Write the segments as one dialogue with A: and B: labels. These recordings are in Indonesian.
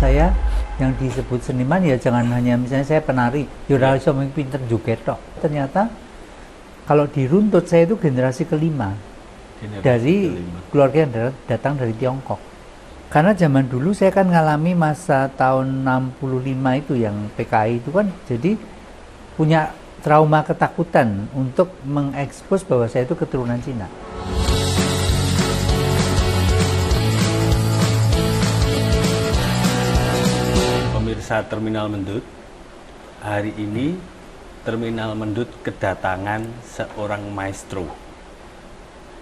A: saya yang disebut seniman ya jangan hanya misalnya saya penari, ya ora iso pinter joget tok. Ternyata kalau diruntut saya itu generasi kelima dari keluarga yang datang dari Tiongkok. Karena zaman dulu saya kan ngalami masa tahun 65 itu yang PKI itu kan, jadi punya trauma ketakutan untuk mengekspos bahwa saya itu keturunan Cina.
B: Pemirsa Terminal Mendut, hari ini Terminal Mendut kedatangan seorang maestro.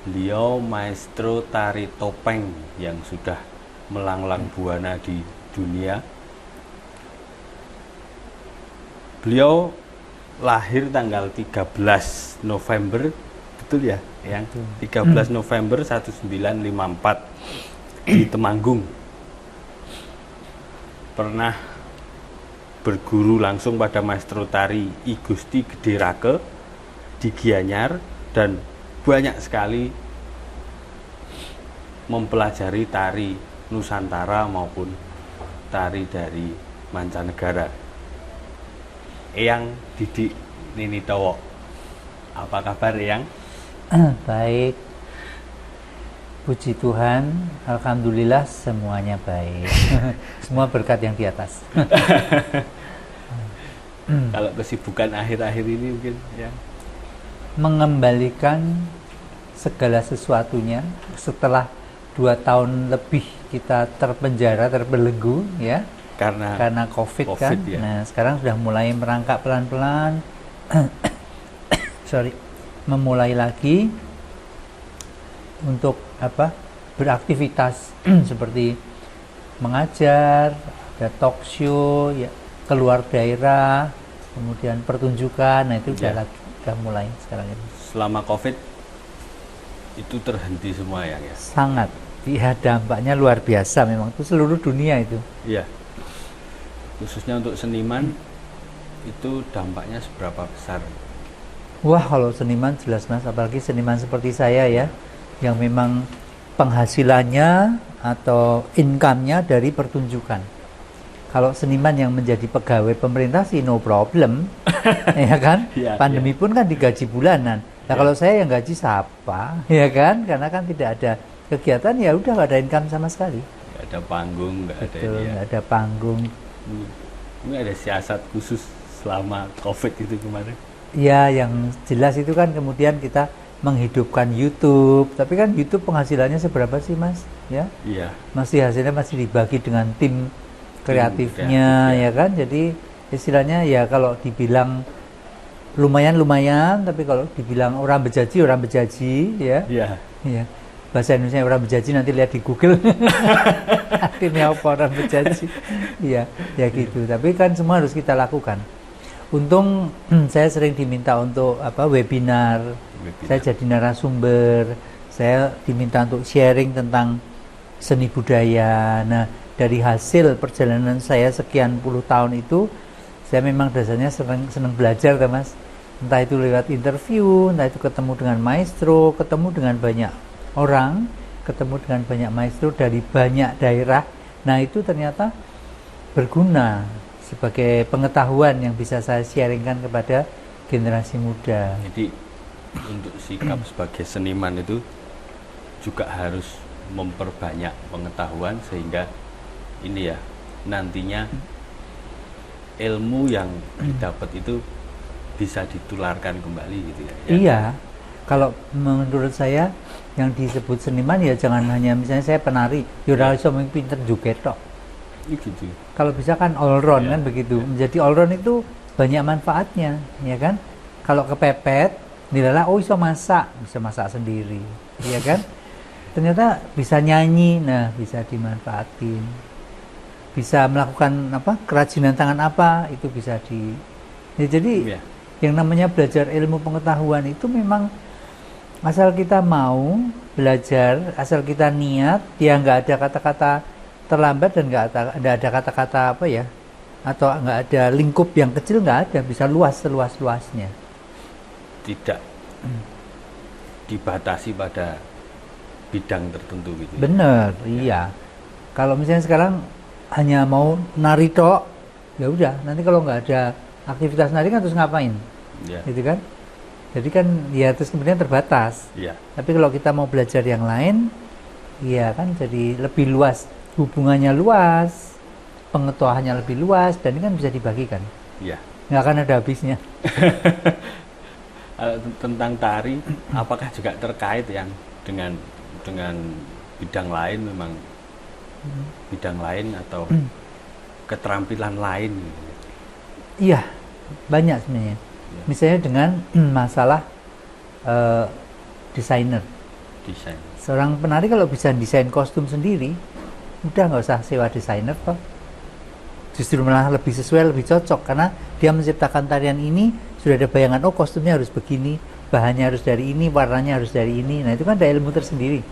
B: Beliau maestro tari topeng yang sudah melanglang buana di dunia. Beliau lahir tanggal 13 November, betul ya? Yang 13 November 1954 di Temanggung. Pernah berguru langsung pada maestro tari I Gusti Gede Rake di Gianyar dan banyak sekali mempelajari tari Nusantara maupun tari dari mancanegara. Eyang Didik Ninitowo, apa kabar Eyang?
A: Baik, puji Tuhan, alhamdulillah semuanya baik. Semua berkat yang di atas.
B: Kalau kesibukan akhir-akhir ini mungkin ya
A: mengembalikan segala sesuatunya setelah 2 tahun lebih kita terpenjara, terbelenggu ya karena COVID kan.
B: Ya.
A: Nah, sekarang sudah mulai merangkak pelan-pelan. Memulai lagi untuk beraktivitas seperti mengajar, ada talk show, ya, keluar daerah, kemudian pertunjukan. Nah, itu udah mulai sekarang ini.
B: Selama COVID itu terhenti semua ya?
A: Sangat. Ya, dampaknya luar biasa memang, itu seluruh dunia itu.
B: Iya. Khususnya untuk seniman itu dampaknya seberapa besar?
A: Wah, kalau seniman jelas Mas, apalagi seniman seperti saya ya, yang memang penghasilannya atau income-nya dari pertunjukan. Kalau seniman yang menjadi pegawai pemerintah sih no problem, ya kan? Pandemi pun kan digaji bulanan. Nah, kalau saya yang gaji siapa, ya kan? Karena kan tidak ada kegiatan, ya udah nggak ada income sama sekali.
B: Nggak ada panggung, nggak ada ini.
A: Nggak ada panggung.
B: Ini ada siasat khusus selama COVID itu kemarin?
A: Ya, yang jelas itu kan kemudian kita menghidupkan YouTube, tapi kan YouTube penghasilannya seberapa sih Mas? Ya,
B: iya.
A: Hasilnya masih dibagi dengan tim kreatifnya, ya kan? Jadi istilahnya ya kalau dibilang lumayan, tapi kalau dibilang orang bejaji, ya.
B: Iya.
A: Iya. Bahasa Indonesia orang bejaji nanti lihat di Google. Artinya apa orang bejaji? Iya, ya gitu. Tapi kan semua harus kita lakukan. Untung saya sering diminta untuk webinar. Saya jadi narasumber. Saya diminta untuk sharing tentang seni budaya. Nah, dari hasil perjalanan saya sekian puluh tahun itu, saya memang dasarnya senang belajar, Mas. Entah itu lewat interview, entah itu ketemu dengan maestro, ketemu dengan banyak orang, ketemu dengan banyak maestro dari banyak daerah. Nah, itu ternyata berguna sebagai pengetahuan yang bisa saya sharingkan kepada generasi muda.
B: Jadi untuk sikap sebagai seniman itu juga harus memperbanyak pengetahuan sehingga ini ya nantinya ilmu yang didapat itu bisa ditularkan kembali gitu ya.
A: Iya. Kalau menurut saya yang disebut seniman ya jangan hanya misalnya saya penari, ya ora iso pinter joget tok.
B: Gitu.
A: Kalau bisa kan all round kan begitu. Menjadi all round itu banyak manfaatnya, ya kan? Kalau kepepet, nilailah bisa masak sendiri, ya kan? Ternyata bisa nyanyi, nah bisa dimanfaatin. Bisa melakukan kerajinan tangan itu bisa jadi yang namanya belajar ilmu pengetahuan itu memang asal kita mau belajar, asal kita niat, ya nggak ada kata-kata terlambat dan nggak ada kata-kata atau nggak ada lingkup yang kecil, nggak ada, bisa luas seluas-luasnya.
B: Tidak dibatasi pada bidang tertentu gitu.
A: Bener, iya. Kalau misalnya sekarang hanya mau nari tok, ya udah. Nanti kalau nggak ada aktivitas nari kan terus ngapain?
B: Ya.
A: Gitu kan? Jadi kan ya terus kemudian terbatas.
B: Ya.
A: Tapi kalau kita mau belajar yang lain, ya kan jadi lebih luas, hubungannya luas, pengetahuannya lebih luas, dan ini kan bisa dibagikan.
B: Ya.
A: Nggak akan ada habisnya.
B: Tentang tari, apakah juga terkait yang dengan bidang lain memang bidang lain atau keterampilan lain?
A: Iya, banyak sebenarnya.
B: Ya.
A: Misalnya dengan masalah desainer.
B: Desain.
A: Seorang penari kalau bisa desain kostum sendiri, udah nggak usah sewa desainer kok. Justru malah lebih sesuai, lebih cocok karena dia menciptakan tarian ini sudah ada bayangan, oh kostumnya harus begini, bahannya harus dari ini, warnanya harus dari ini. Nah itu kan ada ilmu tersendiri.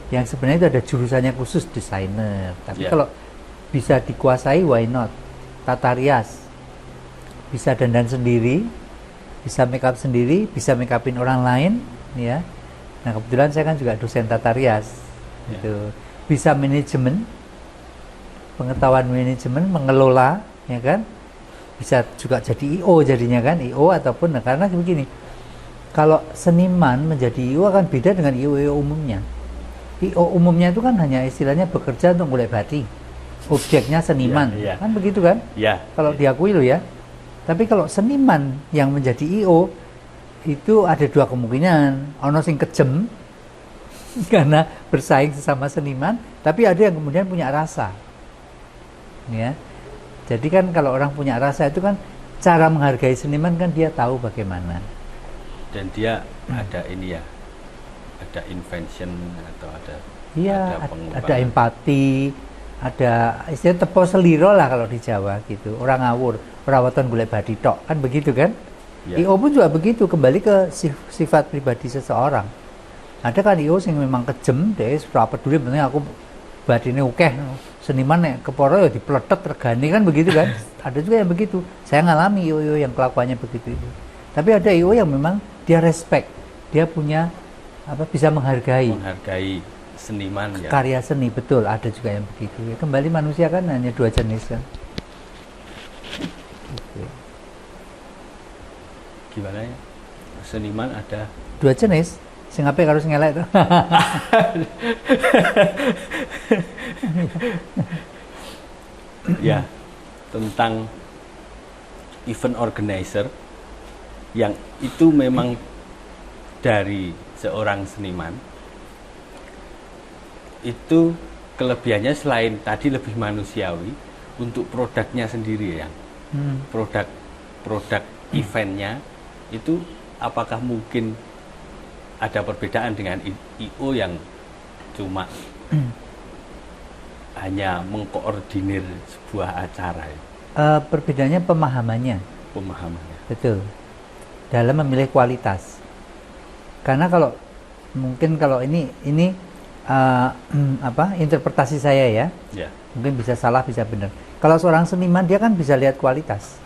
A: Yang sebenarnya itu ada jurusannya khusus desainer. Tapi kalau bisa dikuasai, why not? Tata rias, bisa dandan sendiri, bisa make up sendiri, bisa make upin orang lain, ya. Nah kebetulan saya kan juga dosen tata rias, gitu. Bisa manajemen, pengetahuan manajemen, mengelola, ya kan? Bisa juga jadi IO jadinya kan, IO ataupun karena begini. Kalau seniman menjadi IO akan beda dengan IO umumnya. IO umumnya itu kan hanya istilahnya bekerja untuk golek bati. Objeknya seniman, kan begitu kan? Kalau diakui lo ya. Tapi kalau seniman yang menjadi IO itu ada dua kemungkinan. Ono sing kejem karena bersaing sesama seniman, tapi ada yang kemudian punya rasa. Ya. Jadi kan kalau orang punya rasa itu kan cara menghargai seniman kan dia tahu bagaimana.
B: Dan dia ada ini ya, ada invention atau ada
A: ada empati, ada istilah tepo seliro lah kalau di Jawa gitu. Orang ngawur, perawatan golek badi tok, kan begitu kan? IO pun juga begitu, kembali ke sifat pribadi seseorang. Ada kan IO yang memang kejem, deh seberapa peduli penting aku badine ukeh. Seniman nek keporo ya dipletet regane kan begitu kan. Ada juga yang begitu. Saya ngalami IO yang kelakuannya begitu itu. Tapi ada IO yang memang dia respect. Dia punya bisa menghargai
B: seniman ya.
A: Karya seni, betul, ada juga yang begitu. Kembali manusia kan hanya dua jenis kan. Gitu.
B: Gimana ya? Seniman ada
A: dua jenis. Sing apik karo sing elek to.
B: Ya, tentang event organizer yang itu memang dari seorang seniman, itu kelebihannya selain tadi lebih manusiawi, untuk produknya sendiri ya. Produk eventnya itu apakah mungkin ada perbedaan dengan IO yang cuma hanya mengkoordinir sebuah acara?
A: Perbedaannya pemahamannya. Betul. Dalam memilih kualitas. Karena kalau mungkin kalau ini interpretasi saya ya. Mungkin bisa salah, bisa benar. Kalau seorang seniman dia kan bisa lihat kualitas.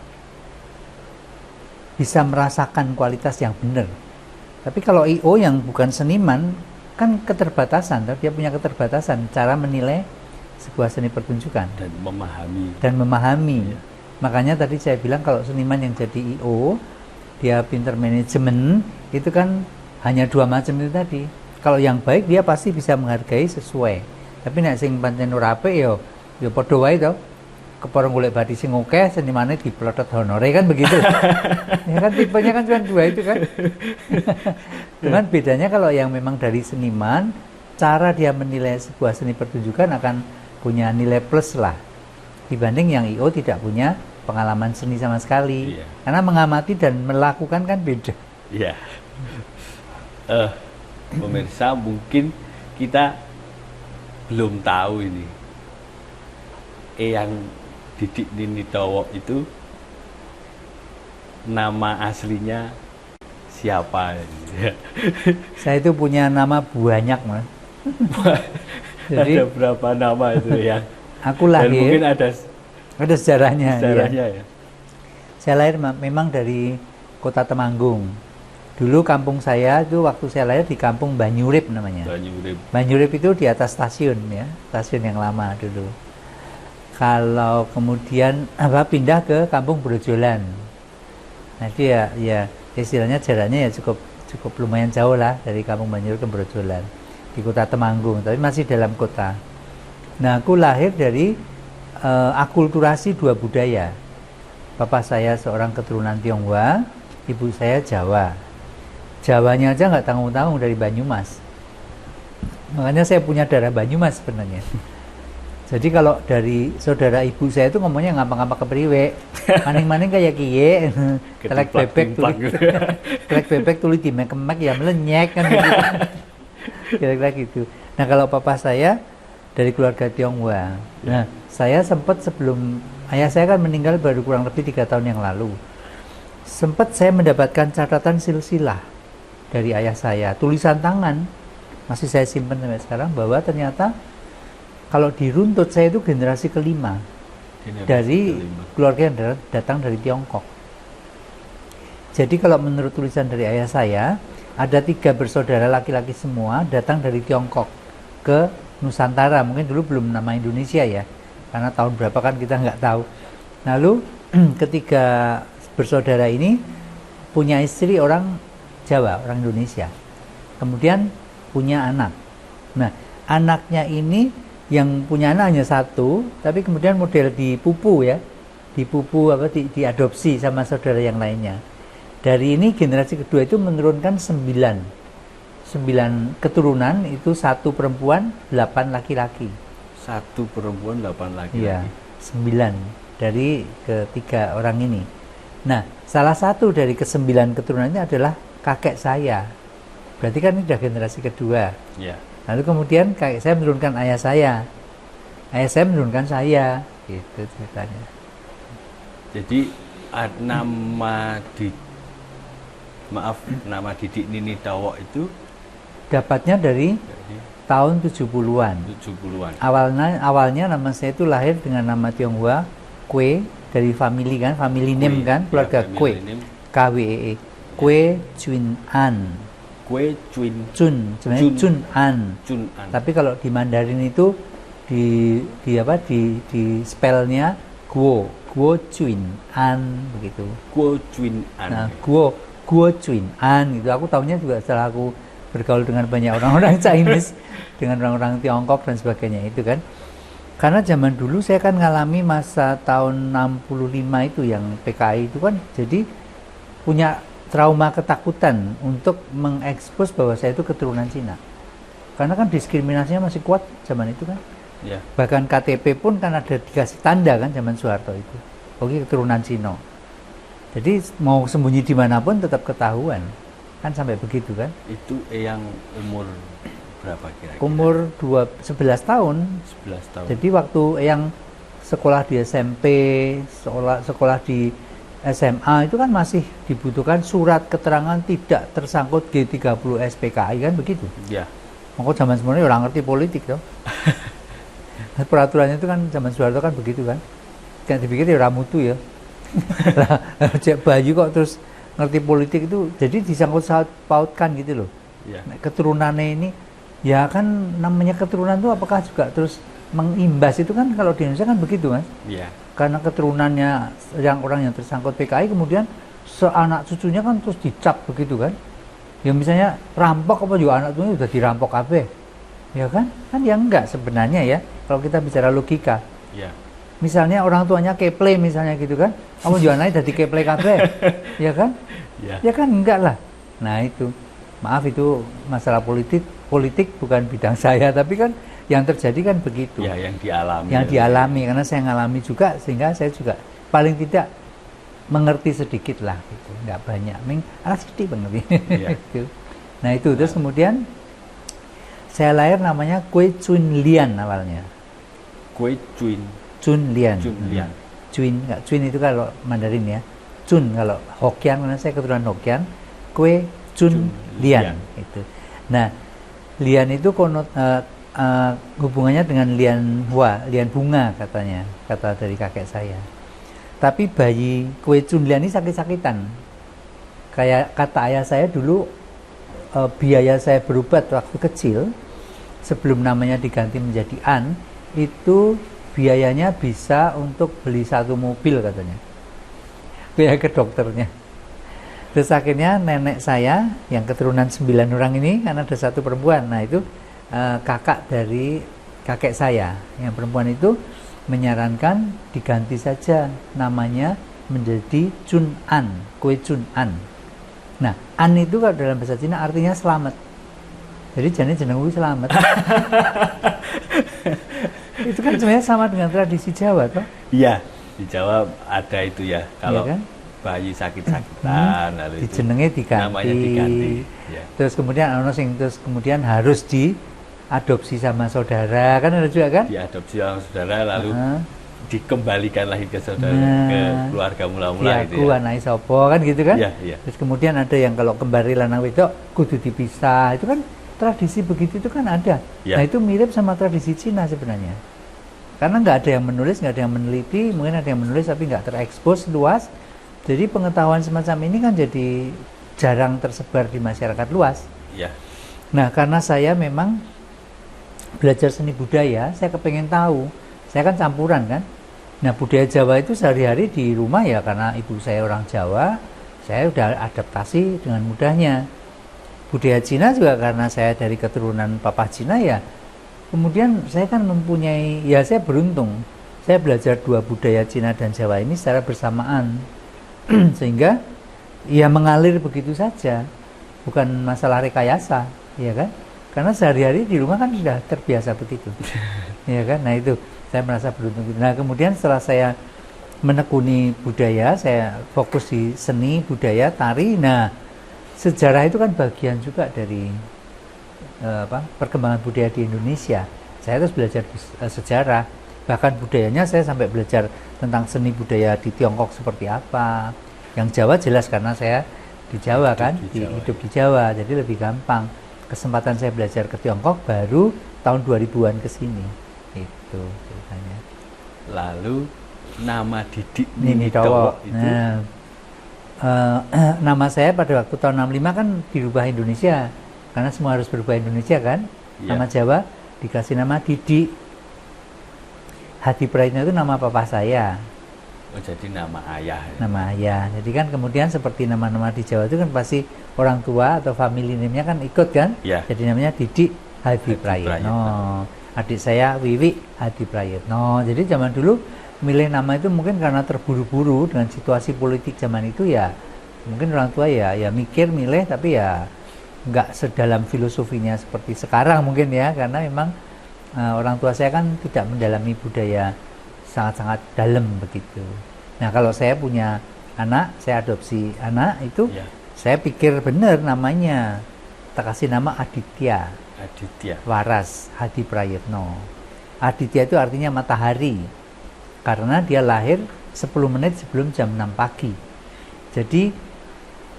A: Bisa merasakan kualitas yang benar. Tapi kalau IO yang bukan seniman kan keterbatasan, dia punya keterbatasan cara menilai sebuah seni pertunjukan dan memahami. Makanya tadi saya bilang kalau seniman yang jadi IO dia pinter manajemen, itu kan hanya dua macam itu tadi. Kalau yang baik dia pasti bisa menghargai sesuai. Tapi nek sing pancen ora apik ya padha wae to. Keporong golek badi sing akeh, senimane diplotot honore kan begitu. Ya kan tipenya kan cuma dua itu kan. Cuman bedanya kalau yang memang dari seniman, cara dia menilai sebuah seni pertunjukan akan punya nilai plus lah dibanding yang IO tidak punya pengalaman seni sama sekali. Karena mengamati dan melakukan kan beda.
B: Iya. Pemirsa mungkin kita belum tahu ini. Eyang Didik Ninitowo itu nama aslinya siapa?
A: Saya itu punya nama banyak, Mas. Jadi
B: ada berapa nama itu yang
A: aku lahir? Dan
B: mungkin
A: ada sejarahnya.
B: Ya.
A: Saya lahir memang dari Kota Temanggung. Dulu kampung saya itu waktu saya lahir di Kampung Banyurip namanya. Banyurip itu di atas stasiun ya, stasiun yang lama dulu. Kalau kemudian pindah ke Kampung Brojolan. Nah itu ya istilahnya jaraknya ya cukup lumayan jauh lah dari Kampung Banjar ke Brojolan di Kota Temanggung, tapi masih dalam kota. Nah aku lahir dari akulturasi dua budaya. Bapak saya seorang keturunan Tionghoa, ibu saya Jawa. Jawanya aja nggak tanggung-tanggung dari Banyumas. Makanya saya punya darah Banyumas sebenarnya. Jadi kalau dari saudara ibu saya itu ngomongnya ngapa-ngapa kepriwe, maning-maning kayak kiye, telek bebek tuli dimek-mek ya melenyek kan gitu. Kira-kira gitu. Nah kalau papa saya dari keluarga Tionghoa. Nah saya sempat sebelum ayah saya kan meninggal baru kurang lebih 3 tahun yang lalu. Sempat saya mendapatkan catatan silsilah dari ayah saya, tulisan tangan masih saya simpan sampai sekarang, bahwa ternyata kalau diruntut saya itu generasi kelima dari keluarga yang datang dari Tiongkok. Jadi kalau menurut tulisan dari ayah saya, ada 3 bersaudara laki-laki semua datang dari Tiongkok ke Nusantara. Mungkin dulu belum nama Indonesia ya, karena tahun berapa kan kita nggak tahu. Lalu ketiga bersaudara ini punya istri orang Jawa, orang Indonesia. Kemudian punya anak. Nah, anaknya ini yang punya anak hanya 1, tapi kemudian model dipupu ya, diadopsi sama saudara yang lainnya. Dari ini generasi kedua itu menurunkan 9 keturunan, itu 1 perempuan, 8 laki-laki.
B: 1 perempuan, 8 laki-laki.
A: Iya, 9 dari ketiga orang ini. Nah, salah satu dari ke-9 keturunan ini adalah kakek saya. Berarti kan ini sudah generasi kedua.
B: Ya.
A: Lalu kemudian kakek saya menurunkan ayah saya menurunkan saya, gitu ceritanya.
B: Jadi nama Didik Nini Dawok itu
A: dapatnya dari tahun 70-an. Awalnya nama saya itu lahir dengan nama Tionghoa Kwe, dari family kan, family name kan, keluarga ya, Kwe, KWEE, Kwe Chun An.
B: Kue
A: Chun, sebenarnya Chun An. Tapi kalau di Mandarin itu di spellnya Guo Chun An begitu.
B: Guo Chun An.
A: Nah, Guo Chun An gitu. Aku tahunya juga setelah aku bergaul dengan banyak orang-orang Chinese, dengan orang-orang Tiongkok dan sebagainya itu kan. Karena zaman dulu saya kan ngalami masa tahun 65 itu yang PKI itu kan, jadi punya trauma ketakutan untuk mengekspos bahwa saya itu keturunan Cina. Karena kan diskriminasinya masih kuat zaman itu kan.
B: Ya.
A: Bahkan KTP pun kan ada dikasih tanda kan zaman Soeharto itu. Oke, keturunan Cina. Jadi mau sembunyi dimanapun tetap ketahuan. Kan sampai begitu kan.
B: Itu yang umur berapa kira-kira?
A: Umur 11 tahun.
B: 11 tahun.
A: Jadi waktu yang sekolah di SMP, sekolah di SMA itu kan masih dibutuhkan surat keterangan tidak tersangkut G30 SPKI kan begitu.
B: Iya.
A: Maka zaman sebenarnya orang ngerti politik toh. Peraturannya itu kan zaman Soeharto kan begitu kan. Kayak dipikir ya ramutu ya. Cek Bayu kok terus ngerti politik itu, jadi disangkut pautkan gitu loh.
B: Iya.
A: Keturunannya ini ya kan, namanya keturunan itu apakah juga terus mengimbas itu kan, kalau di Indonesia kan begitu mas.
B: Iya.
A: Karena keturunannya yang orang yang tersangkut PKI, kemudian seanak cucunya kan terus dicap begitu kan. Ya misalnya rampok apa juga anak cucunya udah dirampok kabeh. Ya kan? Kan ya enggak sebenarnya ya, kalau kita bicara logika.
B: Iya.
A: Misalnya orang tuanya keple misalnya gitu kan. Kamu juga naik jadi keple kabeh. Ya kan?
B: Iya.
A: Ya kan enggak lah. Nah itu. Maaf itu masalah politik bukan bidang saya, tapi kan yang terjadi kan begitu.
B: Ya, yang dialami.
A: Yang dialami, karena saya ngalami juga, sehingga saya juga paling tidak mengerti sedikit lah gitu, nggak banyak, sedikit mengerti.
B: Ya.
A: Gitu. Nah itu terus kemudian saya lahir namanya Kwe Chun Lian awalnya.
B: Kue
A: Chun Lian. Chun itu kalau Mandarin ya. Chun kalau Hokkien, karena saya keturunan Hokkien. Kwe Chun Lian. Itu. Nah Lian itu hubungannya dengan lian bunga katanya, kata dari kakek saya. Tapi bayi Kwe Chun Lian ini sakit-sakitan. Kayak kata ayah saya dulu, biaya saya berobat waktu kecil sebelum namanya diganti menjadi An itu biayanya bisa untuk beli 1 mobil katanya, biaya ke dokternya. Terus akhirnya nenek saya yang keturunan 9 orang ini, karena ada 1 perempuan, nah itu kakak dari kakek saya yang perempuan itu menyarankan diganti saja namanya menjadi Chun An, kue Chun An. Nah, An itu kalau dalam bahasa Cina artinya selamat. Jadi jeneng selamat. Itu kan sebenarnya sama dengan tradisi Jawa toh?
B: Iya, di Jawa ada itu ya. Kalau
A: Iya kan?
B: bayi sakit-sakitan lalu itu
A: jenenge diganti.
B: namanya diganti. Ya.
A: Terus kemudian terus kemudian harus diadopsi sama saudara, kan ada juga kan?
B: Diadopsi sama saudara lalu dikembalikan lagi ke saudara, ke keluarga mula-mula itu ya.
A: Anake sapa kan gitu kan?
B: Iya.
A: Terus kemudian ada yang kalau kembali lanang wedok kudu dipisah. Itu kan tradisi begitu itu kan ada.
B: Ya.
A: Nah, itu mirip sama tradisi Cina sebenarnya. Karena nggak ada yang menulis, nggak ada yang meneliti, mungkin ada yang menulis tapi nggak terekspos luas. Jadi pengetahuan semacam ini kan jadi jarang tersebar di masyarakat luas.
B: Iya.
A: Nah, karena saya memang belajar seni budaya, saya kepengen tahu. Saya kan campuran kan. Nah, budaya Jawa itu sehari-hari di rumah ya, karena ibu saya orang Jawa, saya udah adaptasi dengan mudahnya. Budaya Cina juga karena saya dari keturunan papa Cina ya. Kemudian saya kan mempunyai, ya saya beruntung. Saya belajar 2 budaya Cina dan Jawa ini secara bersamaan. Sehingga ya mengalir begitu saja. Bukan masalah rekayasa, ya kan? Karena sehari-hari di rumah kan sudah terbiasa begitu. Ya kan? Nah, itu saya merasa beruntung. Nah, kemudian setelah saya menekuni budaya, saya fokus di seni, budaya, tari. Nah, sejarah itu kan bagian juga dari perkembangan budaya di Indonesia. Saya terus belajar sejarah, bahkan budayanya saya sampai belajar tentang seni budaya di Tiongkok seperti apa. Yang Jawa jelas karena saya di Jawa kan, hidup di Jawa, jadi lebih gampang. Kesempatan saya belajar ke Tiongkok baru tahun 2000-an ke sini. Itu ceritanya.
B: Lalu nama Didik
A: Ninitowo
B: itu
A: nama saya pada waktu tahun 65 kan dirubah Indonesia. Karena semua harus berubah Indonesia kan.
B: Ya.
A: Nama Jawa dikasih nama Didik. Hadi Prayitno itu nama papa saya.
B: Oh, jadi nama ayah.
A: Nama ayah. Jadi kan kemudian seperti nama-nama di Jawa itu kan pasti orang tua atau family name-nya kan ikut kan.
B: Ya.
A: Jadi namanya Didik Hadi Prayitno. Adik saya Wiwi Hadi Prayitno. Jadi zaman dulu milih nama itu mungkin karena terburu-buru dengan situasi politik zaman itu ya. Mungkin orang tua ya mikir milih tapi ya nggak sedalam filosofinya seperti sekarang mungkin ya, karena memang orang tua saya kan tidak mendalami budaya sangat-sangat dalam begitu. Nah, kalau saya punya anak, saya adopsi anak itu, saya pikir benar namanya, tak kasih nama Aditya Waras Hadi Prayitno. Aditya itu artinya matahari, karena dia lahir 10 menit sebelum jam 6 pagi. Jadi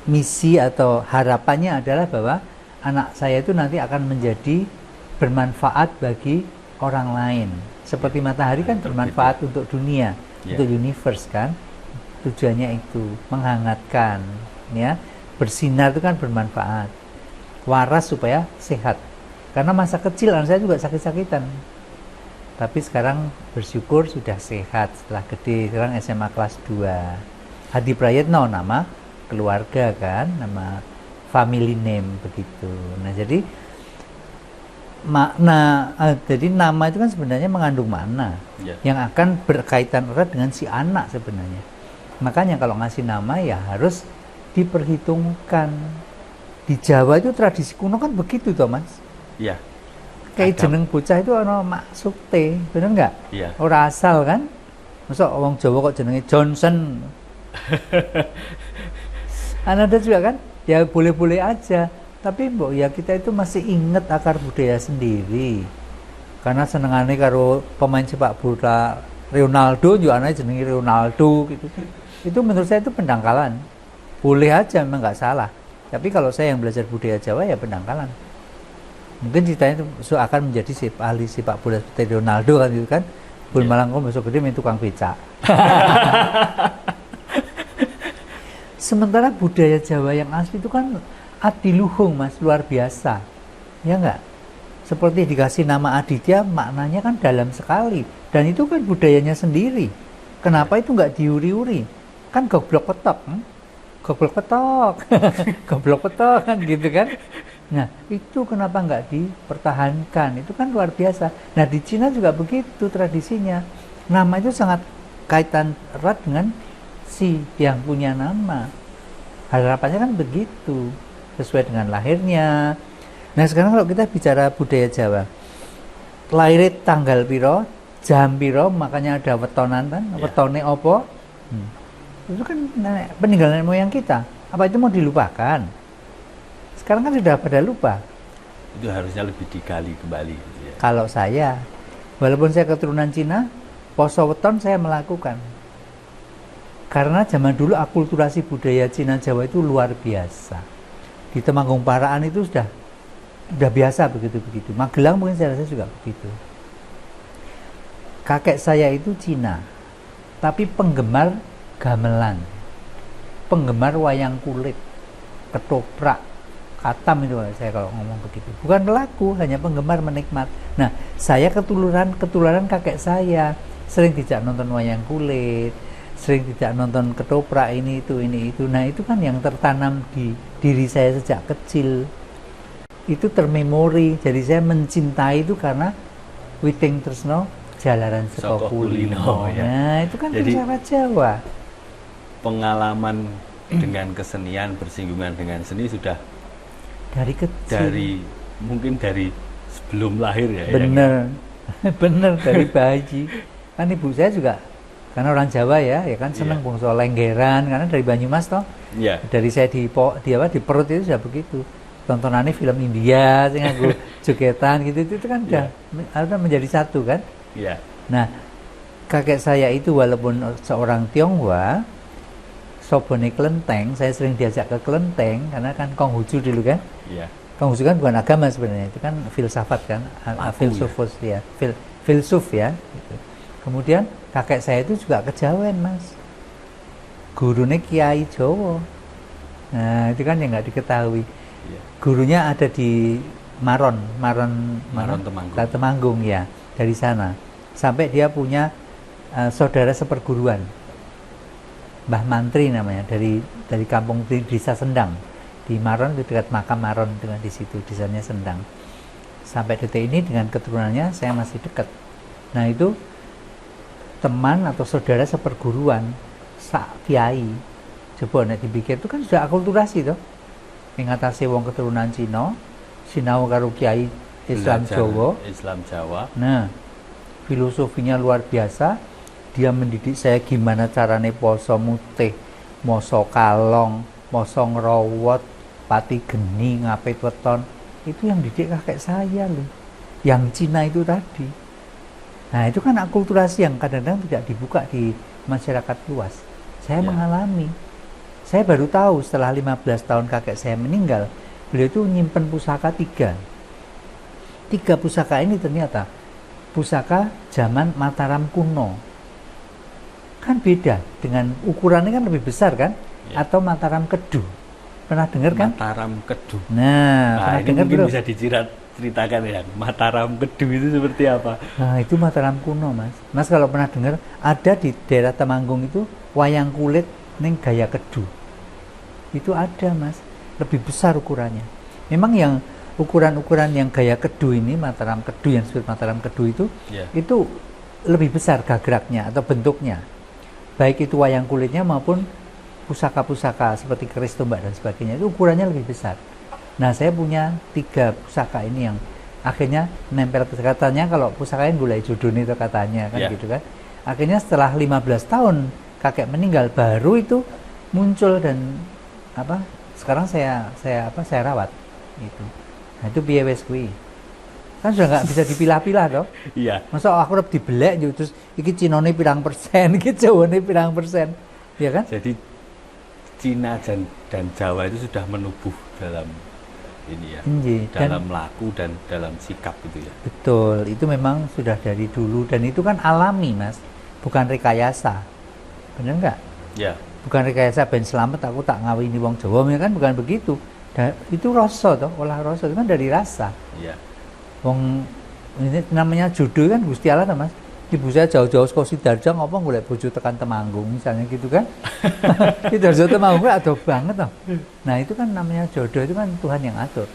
A: misi atau harapannya adalah bahwa anak saya itu nanti akan menjadi bermanfaat bagi orang lain. Seperti matahari kan bermanfaat untuk dunia, untuk universe kan. Tujuannya itu menghangatkan, ya. Bersinar itu kan bermanfaat. Waras supaya sehat. Karena masa kecil anak saya juga sakit-sakitan. Tapi sekarang bersyukur sudah sehat setelah gede. Sekarang SMA kelas 2. Hadi Prayitno nama keluarga kan, nama family name begitu. Nah, jadi jadi nama itu kan sebenarnya mengandung makna yang akan berkaitan erat dengan si anak sebenarnya. Makanya kalau ngasih nama ya harus diperhitungkan. Di Jawa itu tradisi kuno kan begitu toh, Mas. Iya. Kayak jeneng bocah itu ono maksudnya, bener nggak? Iya. Ora asal kan? Masa orang Jawa kok jenenge Johnson? Ada juga kan? Ya boleh-boleh aja. Tapi mbok ya kita itu masih inget akar budaya sendiri. Karena senengane karo pemain sepak bola Ronaldo juga anaknya jenenge Ronaldo gitu. Itu menurut saya itu pendangkalan. Boleh aja memang nggak salah. Tapi kalau saya yang belajar budaya Jawa ya pendangkalan. Mungkin ceritanya itu akan menjadi ahli sepak bola seperti Ronaldo kan gitu kan. Bun malang kok besok gede main tukang becak. Sementara budaya Jawa yang asli itu kan adiluhung, Mas, luar biasa. Ya enggak? seperti dikasih nama Aditya, maknanya kan dalam sekali. Dan itu kan budayanya sendiri. Kenapa itu nggak diuri-uri? Kan goblok petok. Goblok petok. Goblok petok kan gitu kan. Nah, itu kenapa nggak dipertahankan? Itu kan luar biasa. Nah, di Cina juga begitu tradisinya. Nama itu sangat kaitan erat dengan si yang punya nama. Harapannya kan begitu, sesuai dengan lahirnya. Nah, sekarang kalau kita bicara budaya Jawa, lahir tanggal piro, jam piro, makanya ada wetonan kan, wetone opo. Itu kan peninggalan moyang kita. Apa itu mau dilupakan? Sekarang kan sudah pada lupa.
B: Itu harusnya lebih digali kembali. Ya.
A: Kalau saya, walaupun saya keturunan Cina, poso weton saya melakukan. Karena zaman dulu akulturasi budaya Cina Jawa itu luar biasa. Di Temanggung Paraan itu sudah biasa begitu-begitu. Magelang mungkin saya rasa juga begitu. Kakek saya itu Cina, tapi penggemar gamelan, penggemar wayang kulit, ketoprak, katam itu saya kalau ngomong begitu. Bukan pelaku, hanya penggemar menikmat. Nah, saya ketularan kakek saya, sering dijak nonton wayang kulit, sering tidak nonton ketoprak ini itu. Nah, itu kan yang tertanam di diri saya sejak kecil. Itu termemori. Jadi saya mencintai itu karena Witing Tresno Jalaran Saka Kulino. Ya. Nah, itu kan filsafat Jawa.
B: Pengalaman dengan kesenian, bersinggungan dengan seni sudah
A: dari kecil.
B: Mungkin dari sebelum lahir ya.
A: Bener. Bener, dari bayi. Kan ibu saya juga karena orang Jawa ya kan seneng bungsu lenggeran karena dari Banyumas toh. Iya. Dari saya di perut itu sudah begitu. Tontonannya film India, sing aku jogetan gitu itu kan udah menjadi satu kan. Iya. Nah, kakek saya itu walaupun seorang Tionghoa, sobone kelenteng, saya sering diajak ke kelenteng karena kan Konghucu dulu kan. Iya. Konghucu kan bukan agama sebenarnya, itu kan filsafat kan, filsufus ya, filsuf ya gitu. Kemudian kakek saya itu juga kejawen mas, gurunya Kiai Jowo. Nah itu kan yang nggak diketahui. Gurunya ada di Maron Temanggung ya, dari sana. Sampai dia punya saudara seperguruan, Mbah Mantri namanya, dari kampung di desa Sendang. Di Maron, di dekat makam Maron dengan di situ, desanya Sendang. Sampai detik ini dengan keturunannya saya masih dekat. Nah itu teman atau saudara seperguruan sak kiai. Coba nek dipikir itu kan sudah akulturasi toh. Mengatasi wong keturunan Cina, sinau karo kiai Islam Jawa. Nah, filosofinya luar biasa. Dia mendidik saya gimana carane poso mutih, moso kalong, moso ngrowot, pati geni, ngapit weton. Itu yang didik kakek saya loh. Yang Cina itu tadi. Nah itu kan akulturasi yang kadang-kadang tidak dibuka di masyarakat luas. Saya mengalami. Saya baru tahu setelah 15 tahun kakek saya meninggal, beliau itu nyimpen pusaka 3 pusaka ini ternyata pusaka zaman Mataram kuno. Kan beda, dengan ukurannya kan lebih besar kan? Atau Mataram Kedu. Pernah dengar kan?
B: Mataram Kedu.
A: Nah pernah dengar belum?
B: Bisa ceritakan ya, Mataram Kedu itu seperti apa?
A: Nah itu Mataram kuno mas. Mas kalau pernah dengar, ada di daerah Temanggung itu wayang kulit ning gaya Kedu. Itu ada mas, lebih besar ukurannya. Memang yang ukuran-ukuran yang gaya Kedu ini, Mataram Kedu yang disebut Mataram Kedu itu, itu lebih besar gagraknya atau bentuknya. Baik itu wayang kulitnya maupun pusaka-pusaka seperti keris tombak dan sebagainya, itu ukurannya lebih besar. Nah saya punya 3 pusaka ini yang akhirnya nempel ke katanya, kalau pusaka yang gulai judun itu katanya kan gitu kan. Akhirnya setelah 15 tahun kakek meninggal baru itu muncul dan sekarang saya rawat gitu. Nah itu piye wis kuwi. Kan sudah nggak bisa dipilah-pilah toh. Iya. Masa aku harus dibelek terus iki Cinone pirang persen, iki Jawane pirang persen. Ya kan?
B: Jadi Cina dan Jawa itu sudah menubuh dalam ini ya, dalam laku dan dalam sikap itu ya.
A: Betul, itu memang sudah dari dulu dan itu kan alami mas, bukan rekayasa, benar nggak? Ya. Bukan rekayasa ben selamat aku tak ngawini wong Jawa, kan bukan begitu. Itu rasa toh, olah rasa itu kan dari rasa. Ya. Wong ini namanya jodoh kan Gusti Allah ta, Mas. Ibu saya jauh-jauh saka Sidoarjo ngopo golek bojo tekan Temanggung misalnya gitu kan. Sidoarjo Temanggung adoh banget toh. Nah, itu kan namanya jodoh, itu kan Tuhan yang atur.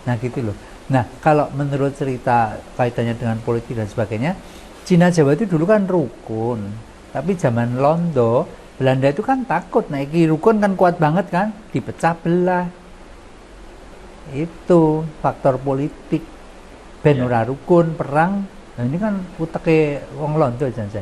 A: Nah, gitu loh. Nah, kalau menurut cerita kaitannya dengan politik dan sebagainya, Cina Jawa itu dulu kan rukun. Tapi zaman Londo, Belanda itu kan takut. Nah, iki rukun kan kuat banget kan, dipecah belah. Itu faktor politik. Ben ora rukun, perang. Nah, ini kan uteke wong Londo jan-jan.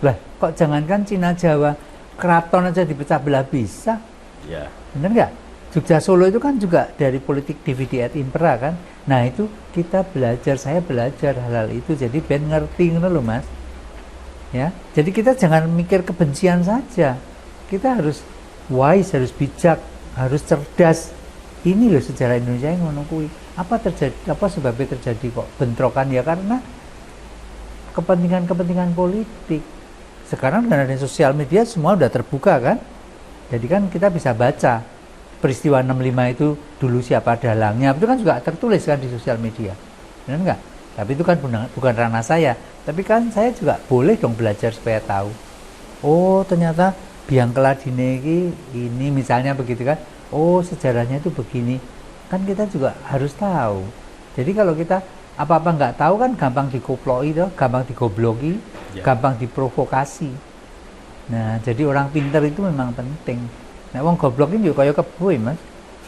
A: Lah, kok jangankan Cina Jawa, keraton aja dipecah belah bisa.
B: Ya.
A: Benar nggak? Jogja Solo itu kan juga dari politik dividi et impera kan. Nah, itu kita belajar, saya belajar hal-hal itu jadi ben ngerti ngono lho, Mas. Ya. Jadi kita jangan mikir kebencian saja. Kita harus wise, harus bijak, harus cerdas. Ini loh sejarah Indonesia yang ngono kuwi. Apa sebabnya terjadi kok bentrokan? Ya karena kepentingan politik. Sekarang dengan adanya sosial media semua udah terbuka kan? Jadi kan kita bisa baca peristiwa 65 itu dulu siapa dalangnya, itu kan juga tertulis kan di sosial media. Benar enggak? Tapi itu kan bukan ranah saya. Tapi kan saya juga boleh dong belajar supaya tahu. Oh, ternyata biang keladine ini misalnya begitu kan. Oh, sejarahnya itu begini. Kan kita juga harus tahu. Jadi kalau kita apa-apa nggak tahu kan gampang dikoploi, gampang digobloki, gampang diprovokasi. Nah, jadi orang pintar itu memang penting. Nah, wong goblok ini juga kaya kebo, Mas.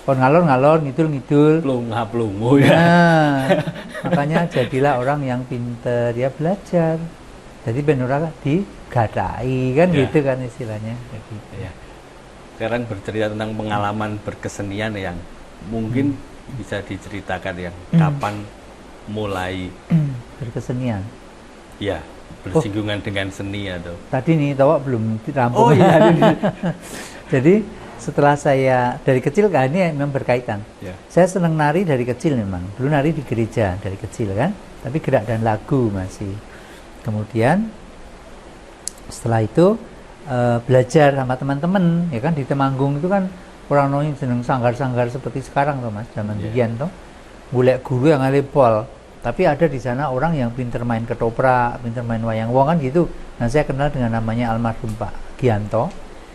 A: Kon ngalor-ngalor, ngidul-ngidul.
B: Plunga-plungu ya.
A: Nah, makanya jadilah orang yang pintar, ya belajar. Jadi ben ora digadai kan gitu kan istilahnya. Gitu.
B: Ya. Sekarang bercerita tentang pengalaman berkesenian yang mungkin bisa diceritakan yang kapan mulai
A: berkesenian.
B: Ya, bersinggungan dengan seni atau.
A: Tadi nih tahu belum dirampung.
B: Oh iya.
A: Jadi setelah saya dari kecil kan ini memang berkaitan.
B: Ya.
A: Saya senang nari dari kecil memang. Dulu nari di gereja dari kecil kan, tapi gerak dan lagu masih. Kemudian setelah itu belajar sama teman-teman, ya kan di Temanggung itu kan orang nongin seneng sanggar-sanggar seperti sekarang tuh Mas, zaman biyen tuh. Golek guru yang ngalipol. Tapi ada di sana orang yang pinter main ketoprak, pinter main wayang wong kan gitu. Nah, saya kenal dengan namanya almarhum Pak Gianto.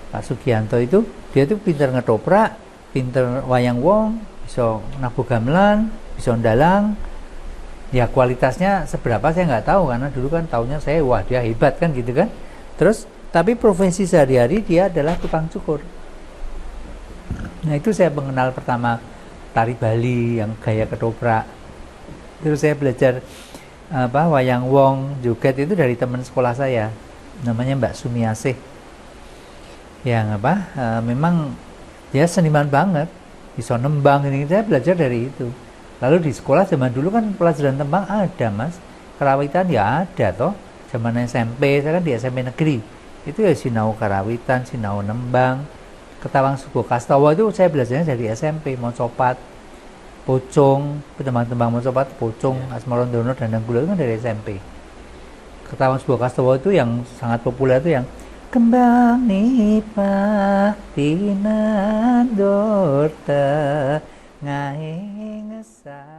A: Pak Sugianto itu, dia tuh pinter ngetoprak, pinter wayang wong, bisa nabuh gamelan, bisa ndalang. Ya kualitasnya seberapa saya nggak tahu karena dulu kan taunya saya wah dia hebat kan gitu kan. Terus tapi profesi sehari-hari dia adalah tukang cukur. Nah, itu saya mengenal pertama tari Bali yang gaya ketoprak. Terus saya belajar wayang wong, joget itu dari teman sekolah saya. Namanya Mbak Sumiasih. Yang memang dia seniman banget. Bisa nembang ini, saya belajar dari itu. Lalu di sekolah zaman dulu kan pelajaran tembang ada, Mas. Karawitan ya ada toh. Zaman SMP, saya kan di SMP negeri. Itu ya sinau karawitan, sinau nembang. Ketawang Sugo Kastawa itu saya belajarnya dari SMP, Mocopat, Pocong, tembang-tembang Mocopat, Pocong, Asmaron Dono, Dandang Gula itu kan dari SMP. Ketawang Sugo Kastawa itu yang sangat populer itu yang kembang nipah tinan dorte ngahe ngesah